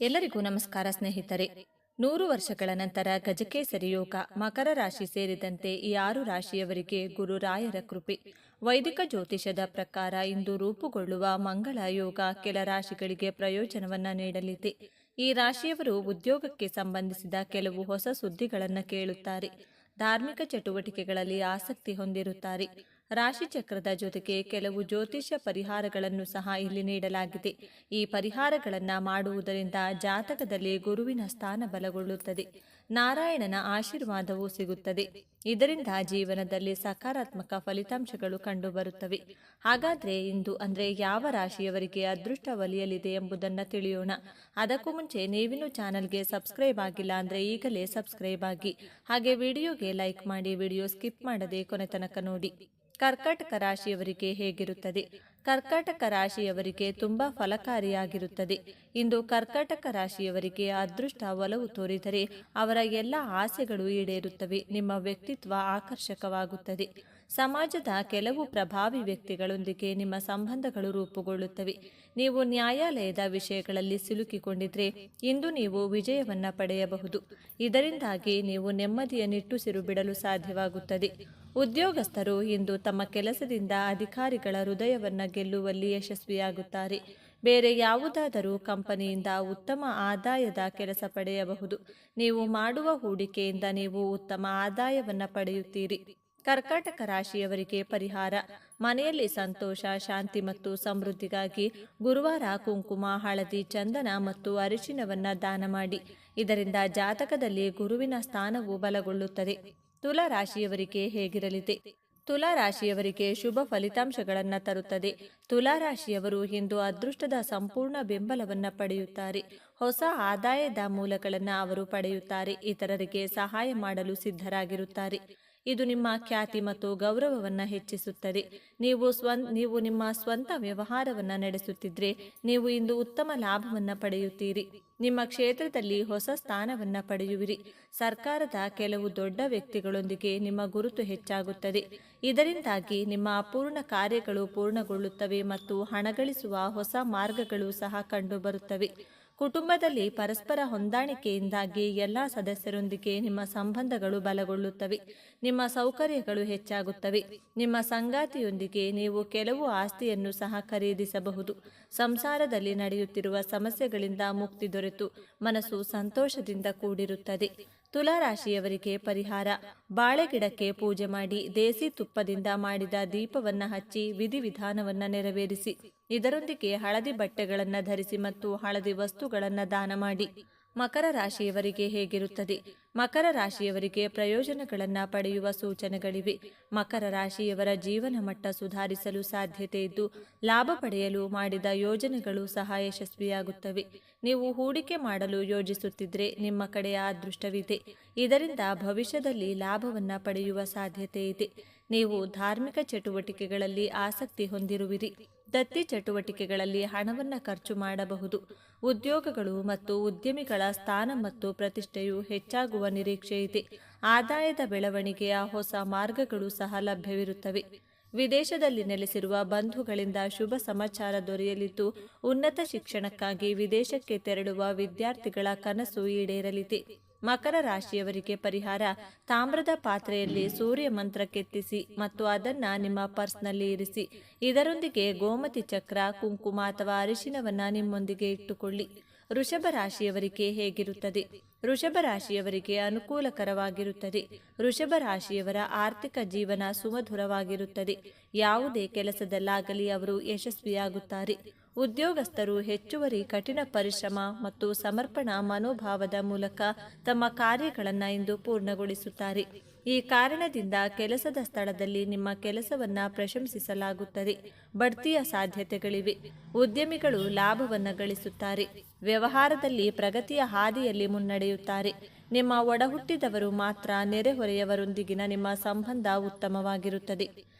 ಎಲ್ಲರಿಗೂ ನಮಸ್ಕಾರ ಸ್ನೇಹಿತರೆ. 100 ವರ್ಷಗಳ ನಂತರ ಗಜಕೇಸರಿ ಯೋಗ ಮಕರ ರಾಶಿ ಸೇರಿದಂತೆ ಈ 6 ರಾಶಿಯವರಿಗೆ ಗುರು ರಾಯರ ಕೃಪೆ. ವೈದಿಕ ಜ್ಯೋತಿಷದ ಪ್ರಕಾರ ಇಂದು ರೂಪುಗೊಳ್ಳುವ ಮಂಗಳ ಯೋಗ ಕೆಲ ರಾಶಿಗಳಿಗೆ ಪ್ರಯೋಜನವನ್ನ ನೀಡಲಿದೆ. ಈ ರಾಶಿಯವರು ಉದ್ಯೋಗಕ್ಕೆ ಸಂಬಂಧಿಸಿದ ಕೆಲವು ಹೊಸ ಸುದ್ದಿಗಳನ್ನು ಕೇಳುತ್ತಾರೆ. ಧಾರ್ಮಿಕ ಚಟುವಟಿಕೆಗಳಲ್ಲಿ ಆಸಕ್ತಿ ಹೊಂದಿರುತ್ತಾರೆ. ರಾಶಿ ಚಕ್ರದ ಜೊತೆಗೆ ಕೆಲವು ಜ್ಯೋತಿಷ್ಯ ಪರಿಹಾರಗಳನ್ನು ಸಹ ಇಲ್ಲಿ ನೀಡಲಾಗಿದೆ. ಈ ಪರಿಹಾರಗಳನ್ನು ಮಾಡುವುದರಿಂದ ಜಾತಕದಲ್ಲಿ ಗುರುವಿನ ಸ್ಥಾನ ಬಲಗೊಳ್ಳುತ್ತದೆ. ನಾರಾಯಣನ ಆಶೀರ್ವಾದವೂ ಸಿಗುತ್ತದೆ. ಇದರಿಂದ ಜೀವನದಲ್ಲಿ ಸಕಾರಾತ್ಮಕ ಫಲಿತಾಂಶಗಳು ಕಂಡುಬರುತ್ತವೆ. ಹಾಗಾದ್ರೆ ಇಂದು ಯಾವ ರಾಶಿಯವರಿಗೆ ಅದೃಷ್ಟ ಒಲಿಯಲಿದೆ ಎಂಬುದನ್ನು ತಿಳಿಯೋಣ. ಅದಕ್ಕೂ ಮುಂಚೆ ನೀವಿನ್ನೂ ಚಾನಲ್ಗೆ ಸಬ್ಸ್ಕ್ರೈಬ್ ಆಗಿಲ್ಲ ಅಂದರೆ ಈಗಲೇ ಸಬ್ಸ್ಕ್ರೈಬ್ ಆಗಿ, ಹಾಗೆ ವಿಡಿಯೋಗೆ ಲೈಕ್ ಮಾಡಿ, ವಿಡಿಯೋ ಸ್ಕಿಪ್ ಮಾಡದೆ ಕೊನೆ ತನಕ ನೋಡಿ. ಕರ್ಕಾಟಕ ರಾಶಿಯವರಿಗೆ ಹೇಗಿರುತ್ತದೆ? ಕರ್ಕಾಟಕ ರಾಶಿಯವರಿಗೆ ತುಂಬಾ ಫಲಕಾರಿಯಾಗಿರುತ್ತದೆ. ಇಂದು ಕರ್ಕಾಟಕ ರಾಶಿಯವರಿಗೆ ಅದೃಷ್ಟ ಒಲವು ತೋರಿದರೆ ಅವರ ಎಲ್ಲ ಆಸೆಗಳು ಈಡೇರುತ್ತವೆ. ನಿಮ್ಮ ವ್ಯಕ್ತಿತ್ವ ಆಕರ್ಷಕವಾಗುತ್ತದೆ. ಸಮಾಜದ ಕೆಲವು ಪ್ರಭಾವಿ ವ್ಯಕ್ತಿಗಳೊಂದಿಗೆ ನಿಮ್ಮ ಸಂಬಂಧಗಳು ರೂಪುಗೊಳ್ಳುತ್ತವೆ. ನೀವು ನ್ಯಾಯಾಲಯದ ವಿಷಯಗಳಲ್ಲಿ ಸಿಲುಕಿಕೊಂಡಿದ್ರೆ ಇಂದು ನೀವು ವಿಜಯವನ್ನ ಪಡೆಯಬಹುದು. ಇದರಿಂದಾಗಿ ನೀವು ನೆಮ್ಮದಿಯ ನಿಟ್ಟುಸಿರು ಬಿಡಲು ಸಾಧ್ಯವಾಗುತ್ತದೆ. ಉದ್ಯೋಗಸ್ಥರು ಇಂದು ತಮ್ಮ ಕೆಲಸದಿಂದ ಅಧಿಕಾರಿಗಳ ಹೃದಯವನ್ನ ಗೆಲ್ಲುವಲ್ಲಿ ಯಶಸ್ವಿಯಾಗುತ್ತಾರೆ. ಬೇರೆ ಯಾವುದಾದರೂ ಕಂಪನಿಯಿಂದ ಉತ್ತಮ ಆದಾಯದ ಕೆಲಸ ಪಡೆಯಬಹುದು. ನೀವು ಮಾಡುವ ಹೂಡಿಕೆಯಿಂದ ನೀವು ಉತ್ತಮ ಆದಾಯವನ್ನು ಪಡೆಯುತ್ತೀರಿ. ಕರ್ಕಾಟಕ ರಾಶಿಯವರಿಗೆ ಪರಿಹಾರ: ಮನೆಯಲ್ಲಿ ಸಂತೋಷ, ಶಾಂತಿ ಮತ್ತು ಸಮೃದ್ಧಿಗಾಗಿ ಗುರುವಾರ ಕುಂಕುಮ, ಹಳದಿ, ಚಂದನ ಮತ್ತು ಅರಿಶಿನವನ್ನ ದಾನ ಮಾಡಿ. ಇದರಿಂದ ಜಾತಕದಲ್ಲಿ ಗುರುವಿನ ಸ್ಥಾನವು ಬಲಗೊಳ್ಳುತ್ತದೆ. ತುಲಾ ರಾಶಿಯವರಿಗೆ ಹೇಗಿರಲಿದೆ? ತುಲಾ ರಾಶಿಯವರಿಗೆ ಶುಭ ಫಲಿತಾಂಶಗಳನ್ನು ತರುತ್ತದೆ. ತುಲಾ ರಾಶಿಯವರು ಇಂದು ಅದೃಷ್ಟದ ಸಂಪೂರ್ಣ ಬೆಂಬಲವನ್ನು ಪಡೆಯುತ್ತಾರೆ. ಹೊಸ ಆದಾಯದ ಮೂಲಗಳನ್ನು ಅವರು ಪಡೆಯುತ್ತಾರೆ. ಇತರರಿಗೆ ಸಹಾಯ ಮಾಡಲು ಸಿದ್ಧರಾಗಿರುತ್ತಾರೆ. ಇದು ನಿಮ್ಮ ಖ್ಯಾತಿ ಮತ್ತು ಗೌರವವನ್ನು ಹೆಚ್ಚಿಸುತ್ತದೆ. ನೀವು ನಿಮ್ಮ ಸ್ವಂತ ವ್ಯವಹಾರವನ್ನು ನಡೆಸುತ್ತಿದ್ರೆ ನೀವು ಇಂದು ಉತ್ತಮ ಲಾಭವನ್ನು ಪಡೆಯುತ್ತೀರಿ. ನಿಮ್ಮ ಕ್ಷೇತ್ರದಲ್ಲಿ ಹೊಸ ಸ್ಥಾನವನ್ನು ಪಡೆಯುವಿರಿ. ಸರ್ಕಾರದ ಕೆಲವು ದೊಡ್ಡ ವ್ಯಕ್ತಿಗಳೊಂದಿಗೆ ನಿಮ್ಮ ಗುರುತು ಹೆಚ್ಚಾಗುತ್ತದೆ. ಇದರಿಂದಾಗಿ ನಿಮ್ಮ ಅಪೂರ್ಣ ಕಾರ್ಯಗಳು ಪೂರ್ಣಗೊಳ್ಳುತ್ತವೆ ಮತ್ತು ಹಣ ಗಳಿಸುವ ಹೊಸ ಮಾರ್ಗಗಳು ಸಹ ಕಂಡುಬರುತ್ತವೆ. ಕುಟುಂಬದಲ್ಲಿ ಪರಸ್ಪರ ಹೊಂದಾಣಿಕೆಯಿಂದಾಗಿ ಎಲ್ಲ ಸದಸ್ಯರೊಂದಿಗೆ ನಿಮ್ಮ ಸಂಬಂಧಗಳು ಬಲಗೊಳ್ಳುತ್ತವೆ. ನಿಮ್ಮ ಸೌಕರ್ಯಗಳು ಹೆಚ್ಚಾಗುತ್ತವೆ. ನಿಮ್ಮ ಸಂಗಾತಿಯೊಂದಿಗೆ ನೀವು ಕೆಲವು ಆಸ್ತಿಯನ್ನು ಸಹ ಖರೀದಿಸಬಹುದು. ಸಂಸಾರದಲ್ಲಿ ನಡೆಯುತ್ತಿರುವ ಸಮಸ್ಯೆಗಳಿಂದ ಮುಕ್ತಿ ದೊರೆತು ಮನಸ್ಸು ಸಂತೋಷದಿಂದ ಕೂಡಿರುತ್ತದೆ. ತುಲಾ ರಾಶಿಯವರಿಗೆ ಪರಿಹಾರ: ಬಾಳೆಗಿಡಕ್ಕೆ ಪೂಜೆ ಮಾಡಿ, ದೇಸಿ ತುಪ್ಪದಿಂದ ಮಾಡಿದ ದೀಪವನ್ನು ಹಚ್ಚಿ ವಿಧಿವಿಧಾನವನ್ನು ನೆರವೇರಿಸಿ. ಇದರೊಂದಿಗೆ ಹಳದಿ ಬಟ್ಟೆಗಳನ್ನು ಧರಿಸಿ ಮತ್ತು ಹಳದಿ ವಸ್ತುಗಳನ್ನು ದಾನ ಮಾಡಿ. ಮಕರ ರಾಶಿಯವರಿಗೆ ಹೇಗಿರುತ್ತದೆ? ಮಕರ ರಾಶಿಯವರಿಗೆ ಪ್ರಯೋಜನಗಳನ್ನು ಪಡೆಯುವ ಸೂಚನೆಗಳಿವೆ. ಮಕರ ರಾಶಿಯವರ ಜೀವನ ಮಟ್ಟ ಸುಧಾರಿಸಲು ಸಾಧ್ಯತೆ ಇದ್ದು ಲಾಭ ಪಡೆಯಲು ಮಾಡಿದ ಯೋಜನೆಗಳು ಸಹ ಯಶಸ್ವಿಯಾಗುತ್ತವೆ. ನೀವು ಹೂಡಿಕೆ ಮಾಡಲು ಯೋಜಿಸುತ್ತಿದ್ರೆ ನಿಮ್ಮ ಕಡೆಯ ಅದೃಷ್ಟವಿದೆ. ಇದರಿಂದ ಭವಿಷ್ಯದಲ್ಲಿ ಲಾಭವನ್ನು ಪಡೆಯುವ ಸಾಧ್ಯತೆ ಇದೆ. ನೀವು ಧಾರ್ಮಿಕ ಚಟುವಟಿಕೆಗಳಲ್ಲಿ ಆಸಕ್ತಿ ಹೊಂದಿರುವಿರಿ. ದತ್ತಿ ಚಟುವಟಿಕೆಗಳಲ್ಲಿ ಹಣವನ್ನು ಖರ್ಚು ಮಾಡಬಹುದು. ಉದ್ಯೋಗಗಳು ಮತ್ತು ಉದ್ಯಮಿಗಳ ಸ್ಥಾನ ಮತ್ತು ಪ್ರತಿಷ್ಠೆಯು ಹೆಚ್ಚಾಗುವ ನಿರೀಕ್ಷೆ ಇದೆ. ಆದಾಯದ ಬೆಳವಣಿಗೆಯ ಹೊಸ ಮಾರ್ಗಗಳು ಸಹ ಲಭ್ಯವಿರುತ್ತವೆ. ವಿದೇಶದಲ್ಲಿ ನೆಲೆಸಿರುವ ಬಂಧುಗಳಿಂದ ಶುಭ ಸಮಾಚಾರ ದೊರೆಯಲಿದ್ದು ಉನ್ನತ ಶಿಕ್ಷಣಕ್ಕಾಗಿ ವಿದೇಶಕ್ಕೆ ತೆರಳುವ ವಿದ್ಯಾರ್ಥಿಗಳ ಕನಸು ಈಡೇರಲಿದೆ. ಮಕರ ರಾಶಿಯವರಿಗೆ ಪರಿಹಾರ: ತಾಮ್ರದ ಪಾತ್ರೆಯಲ್ಲಿ ಸೂರ್ಯ ಮಂತ್ರ ಕೆತ್ತಿಸಿ ಮತ್ತು ಅದನ್ನು ನಿಮ್ಮ ಪರ್ಸ್ನಲ್ಲಿ ಇರಿಸಿ. ಇದರೊಂದಿಗೆ ಗೋಮತಿ ಚಕ್ರ, ಕುಂಕುಮ ಅಥವಾ ಅರಿಶಿನವನ್ನು ನಿಮ್ಮೊಂದಿಗೆ ಇಟ್ಟುಕೊಳ್ಳಿ. ವೃಷಭ ರಾಶಿಯವರಿಗೆ ಹೇಗಿರುತ್ತದೆ? ವೃಷಭ ರಾಶಿಯವರಿಗೆ ಅನುಕೂಲಕರವಾಗಿರುತ್ತದೆ. ವೃಷಭ ರಾಶಿಯವರ ಆರ್ಥಿಕ ಜೀವನ ಸುಮಧುರವಾಗಿರುತ್ತದೆ. ಯಾವುದೇ ಕೆಲಸದಲ್ಲಾಗಲಿ ಅವರು ಯಶಸ್ವಿಯಾಗುತ್ತಾರೆ. ಉದ್ಯೋಗಸ್ಥರು ಹೆಚ್ಚುವರಿ ಕಠಿಣ ಪರಿಶ್ರಮ ಮತ್ತು ಸಮರ್ಪಣಾ ಮನೋಭಾವದ ಮೂಲಕ ತಮ್ಮ ಕಾರ್ಯಗಳನ್ನು ಇಂದು ಪೂರ್ಣಗೊಳಿಸುತ್ತಾರೆ. ಈ ಕಾರಣದಿಂದ ಕೆಲಸದ ಸ್ಥಳದಲ್ಲಿ ನಿಮ್ಮ ಕೆಲಸವನ್ನು ಪ್ರಶಂಸಿಸಲಾಗುತ್ತದೆ. ಬಡ್ತಿಯ ಸಾಧ್ಯತೆಗಳಿವೆ. ಉದ್ಯಮಿಗಳು ಲಾಭವನ್ನು ಗಳಿಸುತ್ತಾರೆ. ವ್ಯವಹಾರದಲ್ಲಿ ಪ್ರಗತಿಯ ಹಾದಿಯಲ್ಲಿ ಮುನ್ನಡೆಯುತ್ತಾರೆ. ನಿಮ್ಮ ಒಡಹುಟ್ಟಿದವರು ಮಾತ್ರ ನೆರೆಹೊರೆಯವರೊಂದಿಗಿನ ನಿಮ್ಮ ಸಂಬಂಧ ಉತ್ತಮವಾಗಿರುತ್ತದೆ.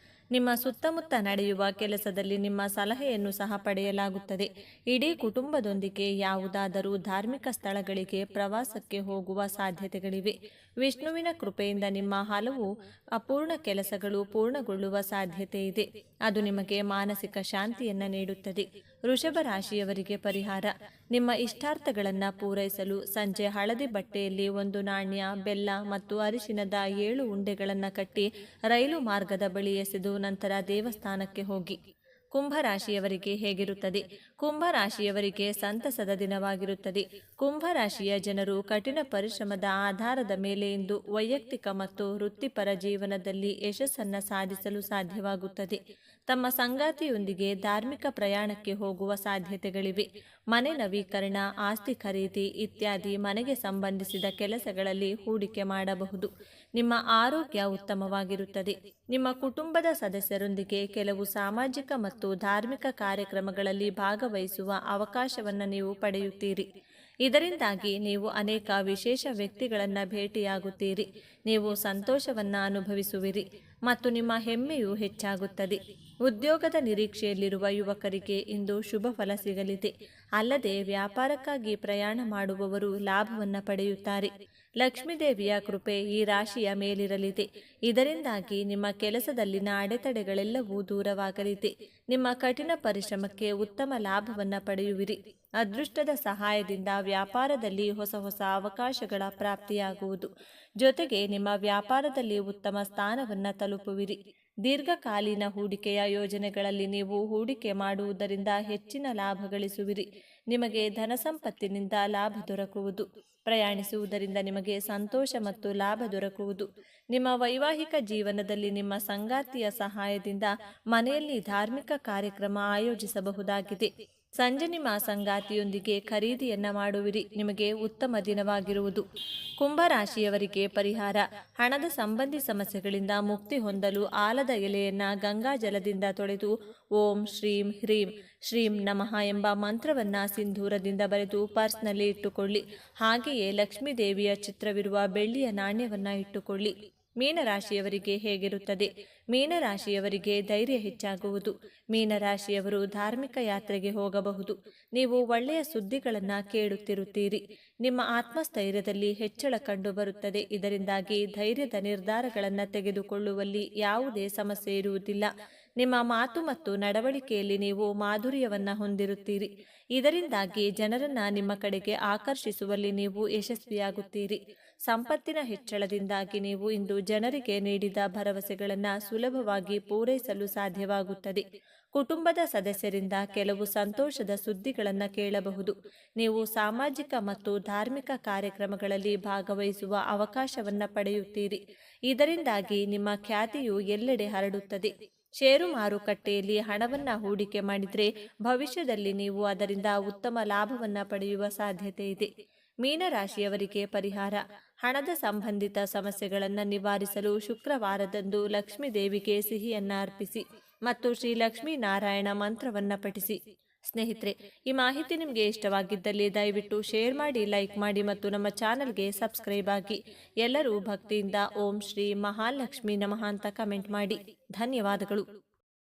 ನಿಮ್ಮ ಸುತ್ತಮುತ್ತ ನಡೆಯುವ ಕೆಲಸದಲ್ಲಿ ನಿಮ್ಮ ಸಲಹೆಯನ್ನು ಸಹ ಪಡೆಯಲಾಗುತ್ತದೆ. ಇಡೀ ಕುಟುಂಬದೊಂದಿಗೆ ಯಾವುದಾದರೂ ಧಾರ್ಮಿಕ ಸ್ಥಳಗಳಿಗೆ ಪ್ರವಾಸಕ್ಕೆ ಹೋಗುವ ಸಾಧ್ಯತೆಗಳಿವೆ. ವಿಷ್ಣುವಿನ ಕೃಪೆಯಿಂದ ನಿಮ್ಮ ಹಲವು ಅಪೂರ್ಣ ಕೆಲಸಗಳು ಪೂರ್ಣಗೊಳ್ಳುವ ಸಾಧ್ಯತೆ ಇದೆ. ಅದು ನಿಮಗೆ ಮಾನಸಿಕ ಶಾಂತಿಯನ್ನು ನೀಡುತ್ತದೆ. ವೃಷಭ ರಾಶಿಯವರಿಗೆ ಪರಿಹಾರ. ನಿಮ್ಮ ಇಷ್ಟಾರ್ಥಗಳನ್ನು ಪೂರೈಸಲು ಸಂಜೆ ಹಳದಿ ಬಟ್ಟೆಯಲ್ಲಿ ಒಂದು ನಾಣ್ಯ, ಬೆಲ್ಲ ಮತ್ತು ಅರಿಶಿನದ 7 ಉಂಡೆಗಳನ್ನು ಕಟ್ಟಿ ರೈಲು ಮಾರ್ಗದ ಬಳಿ ಎಸೆದು ನಂತರ ದೇವಸ್ಥಾನಕ್ಕೆ ಹೋಗಿ. ಕುಂಭರಾಶಿಯವರಿಗೆ ಹೇಗಿರುತ್ತದೆ? ಕುಂಭರಾಶಿಯವರಿಗೆ ಸಂತಸದ ದಿನವಾಗಿರುತ್ತದೆ. ಕುಂಭರಾಶಿಯ ಜನರು ಕಠಿಣ ಪರಿಶ್ರಮದ ಆಧಾರದ ಮೇಲೆ ಇಂದು ವೈಯಕ್ತಿಕ ಮತ್ತು ವೃತ್ತಿಪರ ಜೀವನದಲ್ಲಿ ಯಶಸ್ಸನ್ನು ಸಾಧಿಸಲು ಸಾಧ್ಯವಾಗುತ್ತದೆ. ತಮ್ಮ ಸಂಗಾತಿಯೊಂದಿಗೆ ಧಾರ್ಮಿಕ ಪ್ರಯಾಣಕ್ಕೆ ಹೋಗುವ ಸಾಧ್ಯತೆಗಳಿವೆ. ಮನೆ ನವೀಕರಣ, ಆಸ್ತಿ ಖರೀದಿ ಇತ್ಯಾದಿ ಮನೆಗೆ ಸಂಬಂಧಿಸಿದ ಕೆಲಸಗಳಲ್ಲಿ ಹೂಡಿಕೆ ಮಾಡಬಹುದು. ನಿಮ್ಮ ಆರೋಗ್ಯ ಉತ್ತಮವಾಗಿರುತ್ತದೆ. ನಿಮ್ಮ ಕುಟುಂಬದ ಸದಸ್ಯರೊಂದಿಗೆ ಕೆಲವು ಸಾಮಾಜಿಕ ಮತ್ತು ಧಾರ್ಮಿಕ ಕಾರ್ಯಕ್ರಮಗಳಲ್ಲಿ ಭಾಗವಹಿಸುವ ಅವಕಾಶವನ್ನು ನೀವು ಪಡೆಯುತ್ತೀರಿ. ಇದರಿಂದಾಗಿ ನೀವು ಅನೇಕ ವಿಶೇಷ ವ್ಯಕ್ತಿಗಳನ್ನು ಭೇಟಿಯಾಗುತ್ತೀರಿ. ನೀವು ಸಂತೋಷವನ್ನು ಅನುಭವಿಸುವಿರಿ ಮತ್ತು ನಿಮ್ಮ ಹೆಮ್ಮೆಯು ಹೆಚ್ಚಾಗುತ್ತದೆ. ಉದ್ಯೋಗದ ನಿರೀಕ್ಷೆಯಲ್ಲಿರುವ ಯುವಕರಿಗೆ ಇಂದು ಶುಭ ಫಲ ಸಿಗಲಿದೆ. ಅಲ್ಲದೆ ವ್ಯಾಪಾರಕ್ಕಾಗಿ ಪ್ರಯಾಣ ಮಾಡುವವರು ಲಾಭವನ್ನು ಪಡೆಯುತ್ತಾರೆ. ಲಕ್ಷ್ಮೀದೇವಿಯ ಕೃಪೆ ಈ ರಾಶಿಯ ಮೇಲಿರಲಿದೆ. ಇದರಿಂದಾಗಿ ನಿಮ್ಮ ಕೆಲಸದಲ್ಲಿನ ಅಡೆತಡೆಗಳೆಲ್ಲವೂ ದೂರವಾಗಲಿದೆ. ನಿಮ್ಮ ಕಠಿಣ ಪರಿಶ್ರಮಕ್ಕೆ ಉತ್ತಮ ಲಾಭವನ್ನು ಪಡೆಯುವಿರಿ. ಅದೃಷ್ಟದ ಸಹಾಯದಿಂದ ವ್ಯಾಪಾರದಲ್ಲಿ ಹೊಸ ಹೊಸ ಅವಕಾಶಗಳ ಪ್ರಾಪ್ತಿಯಾಗುವುದು. ಜೊತೆಗೆ ನಿಮ್ಮ ವ್ಯಾಪಾರದಲ್ಲಿ ಉತ್ತಮ ಸ್ಥಾನವನ್ನು ತಲುಪುವಿರಿ. ದೀರ್ಘಕಾಲೀನ ಹೂಡಿಕೆಯ ಯೋಜನೆಗಳಲ್ಲಿ ನೀವು ಹೂಡಿಕೆ ಮಾಡುವುದರಿಂದ ಹೆಚ್ಚಿನ ಲಾಭ ಗಳಿಸುವಿರಿ. ನಿಮಗೆ ಧನಸಂಪತ್ತಿನಿಂದ ಲಾಭ ದೊರಕುವುದು. ಪ್ರಯಾಣಿಸುವುದರಿಂದ ನಿಮಗೆ ಸಂತೋಷ ಮತ್ತು ಲಾಭ ದೊರಕುವುದು. ನಿಮ್ಮ ವೈವಾಹಿಕ ಜೀವನದಲ್ಲಿ ನಿಮ್ಮ ಸಂಗಾತಿಯ ಸಹಾಯದಿಂದ ಮನೆಯಲ್ಲಿ ಧಾರ್ಮಿಕ ಕಾರ್ಯಕ್ರಮ ಆಯೋಜಿಸಬಹುದಾಗಿದೆ. ಸಂಜೆ ನಿಮ್ಮ ಸಂಗಾತಿಯೊಂದಿಗೆ ಖರೀದಿಯನ್ನ ಮಾಡುವಿರಿ. ನಿಮಗೆ ಉತ್ತಮ ದಿನವಾಗಿರುವುದು. ಕುಂಭರಾಶಿಯವರಿಗೆ ಪರಿಹಾರ. ಹಣದ ಸಂಬಂಧಿ ಸಮಸ್ಯೆಗಳಿಂದ ಮುಕ್ತಿ ಹೊಂದಲು ಆಲದ ಎಲೆಯನ್ನ ಗಂಗಾ ಜಲದಿಂದ ತೊಳೆದು ಓಂ ಶ್ರೀಂ ಹ್ರೀಂ ಶ್ರೀಂ ನಮಃ ಎಂಬ ಮಂತ್ರವನ್ನ ಸಿಂಧೂರದಿಂದ ಬರೆದು ಪರ್ಸ್ನಲ್ಲಿ ಇಟ್ಟುಕೊಳ್ಳಿ. ಹಾಗೆಯೇ ಲಕ್ಷ್ಮೀ ದೇವಿಯ ಚಿತ್ರವಿರುವ ಬೆಳ್ಳಿಯ ನಾಣ್ಯವನ್ನ ಇಟ್ಟುಕೊಳ್ಳಿ. ಮೀನರಾಶಿಯವರಿಗೆ ಹೇಗಿರುತ್ತದೆ? ಮೀನರಾಶಿಯವರಿಗೆ ಧೈರ್ಯ ಹೆಚ್ಚಾಗುವುದು. ಮೀನರಾಶಿಯವರು ಧಾರ್ಮಿಕ ಯಾತ್ರೆಗೆ ಹೋಗಬಹುದು. ನೀವು ಒಳ್ಳೆಯ ಸುದ್ದಿಗಳನ್ನು ಕೇಳುತ್ತಿರುತ್ತೀರಿ. ನಿಮ್ಮ ಆತ್ಮಸ್ಥೈರ್ಯದಲ್ಲಿ ಹೆಚ್ಚಳ ಕಂಡುಬರುತ್ತದೆ. ಇದರಿಂದಾಗಿ ಧೈರ್ಯದ ನಿರ್ಧಾರಗಳನ್ನು ತೆಗೆದುಕೊಳ್ಳುವಲ್ಲಿ ಯಾವುದೇ ಸಮಸ್ಯೆ ಇರುವುದಿಲ್ಲ. ನಿಮ್ಮ ಮಾತು ಮತ್ತು ನಡವಳಿಕೆಯಲ್ಲಿ ನೀವು ಮಾಧುರ್ಯವನ್ನು ಹೊಂದಿರುತ್ತೀರಿ. ಇದರಿಂದಾಗಿ ಜನರನ್ನ ನಿಮ್ಮ ಕಡೆಗೆ ಆಕರ್ಷಿಸುವಲ್ಲಿ ನೀವು ಯಶಸ್ವಿಯಾಗುತ್ತೀರಿ. ಸಂಪತ್ತಿನ ಹೆಚ್ಚಳದಿಂದಾಗಿ ನೀವು ಇಂದು ಜನರಿಗೆ ನೀಡಿದ ಭರವಸೆಗಳನ್ನು ಸುಲಭವಾಗಿ ಪೂರೈಸಲು ಸಾಧ್ಯವಾಗುತ್ತದೆ. ಕುಟುಂಬದ ಸದಸ್ಯರಿಂದ ಕೆಲವು ಸಂತೋಷದ ಸುದ್ದಿಗಳನ್ನು ಕೇಳಬಹುದು. ನೀವು ಸಾಮಾಜಿಕ ಮತ್ತು ಧಾರ್ಮಿಕ ಕಾರ್ಯಕ್ರಮಗಳಲ್ಲಿ ಭಾಗವಹಿಸುವ ಅವಕಾಶವನ್ನು ಪಡೆಯುತ್ತೀರಿ. ಇದರಿಂದಾಗಿ ನಿಮ್ಮ ಖ್ಯಾತಿಯು ಎಲ್ಲೆಡೆ ಹರಡುತ್ತದೆ. ಷೇರು ಮಾರುಕಟ್ಟೆಯಲ್ಲಿ ಹಣವನ್ನು ಹೂಡಿಕೆ ಮಾಡಿದರೆ ಭವಿಷ್ಯದಲ್ಲಿ ನೀವು ಅದರಿಂದ ಉತ್ತಮ ಲಾಭವನ್ನು ಪಡೆಯುವ ಸಾಧ್ಯತೆ ಇದೆ. ಮೀನರಾಶಿಯವರಿಗೆ ಪರಿಹಾರ. ಹಣದ ಸಂಬಂಧಿತ ಸಮಸ್ಯೆಗಳನ್ನು ನಿವಾರಿಸಲು ಶುಕ್ರವಾರದಂದು ಲಕ್ಷ್ಮೀ ದೇವಿಗೆ ಸಿಹಿಯನ್ನು ಅರ್ಪಿಸಿ ಮತ್ತು ಶ್ರೀ ಲಕ್ಷ್ಮೀ ನಾರಾಯಣ ಮಂತ್ರವನ್ನು ಪಠಿಸಿ. ಸ್ನೇಹಿತರೆ, ಈ ಮಾಹಿತಿ ನಿಮಗೆ ಇಷ್ಟವಾಗಿದ್ದಲ್ಲಿ ದಯವಿಟ್ಟು ಶೇರ್ ಮಾಡಿ, ಲೈಕ್ ಮಾಡಿ ಮತ್ತು ನಮ್ಮ ಚಾನಲ್ಗೆ ಸಬ್ಸ್ಕ್ರೈಬ್ ಆಗಿ. ಎಲ್ಲರೂ ಭಕ್ತಿಯಿಂದ ಓಂ ಶ್ರೀ ಮಹಾಲಕ್ಷ್ಮಿ ನಮಃ ಅಂತ ಕಮೆಂಟ್ ಮಾಡಿ. ಧನ್ಯವಾದಗಳು.